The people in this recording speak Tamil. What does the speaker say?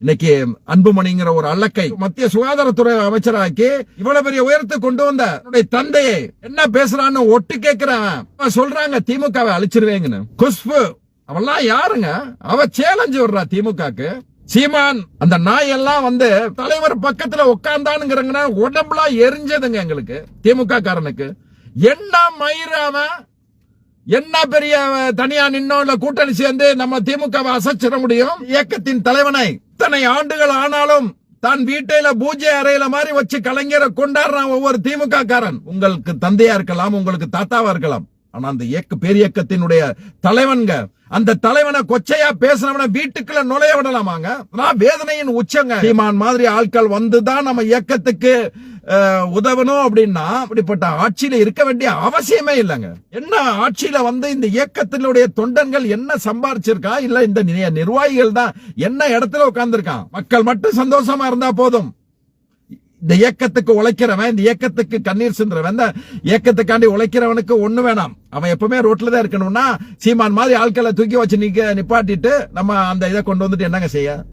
இன்னைக்கு அன்புமணிங்கிற ஒரு அல்லக்கை மத்திய சுகாதாரத்துறை அமைச்சராக்கி இவ்வளவு பெரிய உயரத்தை கொண்டு வந்த தந்தையை என்ன பேசுறான்னு ஒட்டு கேட்கிறேன். சொல்றாங்க திமுகவை அழிச்சிருவேங்கன்னு. குஷ்பு அவெல்லாம் யாருங்க? அவ சேலஞ்சு விடுறா திமுகக்கு. சீமான் அந்த நாய் எல்லாம் வந்து தலைவர் பக்கத்துல உட்கார்ந்தானுங்கிறங்க உடம்புலாம் எரிஞ்சதுங்க எங்களுக்கு திமுக காரனுக்கு. என்ன மயிராம என்ன பெரிய தனியா நின்னோட கூட்டணி சேர்ந்து நம்ம திமுகவை அசைச்சிட முடியும்? இயக்கத்தின் தலைவனை இத்தனை ஆண்டுகள் ஆனாலும் தான் வீட்டையில பூஜை அறையில மாதிரி வச்சு கலைஞரை கொண்டாடுறான் ஒவ்வொரு திமுக காரன். உங்களுக்கு தந்தையா இருக்கலாம், உங்களுக்கு தாத்தாவா இருக்கலாம், ஆனா அந்த பேரியக்கத்தினுடைய தலைவன்க. அந்த தலைவனை கொச்சையா பேசினவன வீட்டுக்குள்ள நுழைய விடலாமாங்க? வேதனையின் உச்சங்க. சீமான் மாதிரி ஆட்கள் வந்துதான் நம்ம இயக்கத்துக்கு உதவணும் அப்படின்னா அப்படிப்பட்ட ஆட்சியில இருக்க வேண்டிய அவசியமே இல்லைங்க. என்ன ஆட்சியில வந்து இந்த இயக்கத்தினுடைய தொண்டர்கள் என்ன சம்பாரிச்சிருக்கா? இல்ல இந்த நிர்வாகிகள் தான் என்ன இடத்துல உட்கார்ந்துருக்கான்? மக்கள் மட்டும் சந்தோஷமா இருந்தா போதும். இந்த இயக்கத்துக்கு உழைக்கிறவன், இந்த இயக்கத்துக்கு கண்ணீர் சிந்துறவன், இந்த இயக்கத்துக்காண்டி உழைக்கிறவனுக்கு ஒண்ணு வேணாம். அவன் எப்பவுமே ரோட்ல தான் இருக்கணும்னா சீமான் மாதிரி ஆட்களை தூக்கி வச்சு நிப்பாட்டிட்டு நம்ம அந்த இதை கொண்டு வந்துட்டு என்னங்க செய்ய?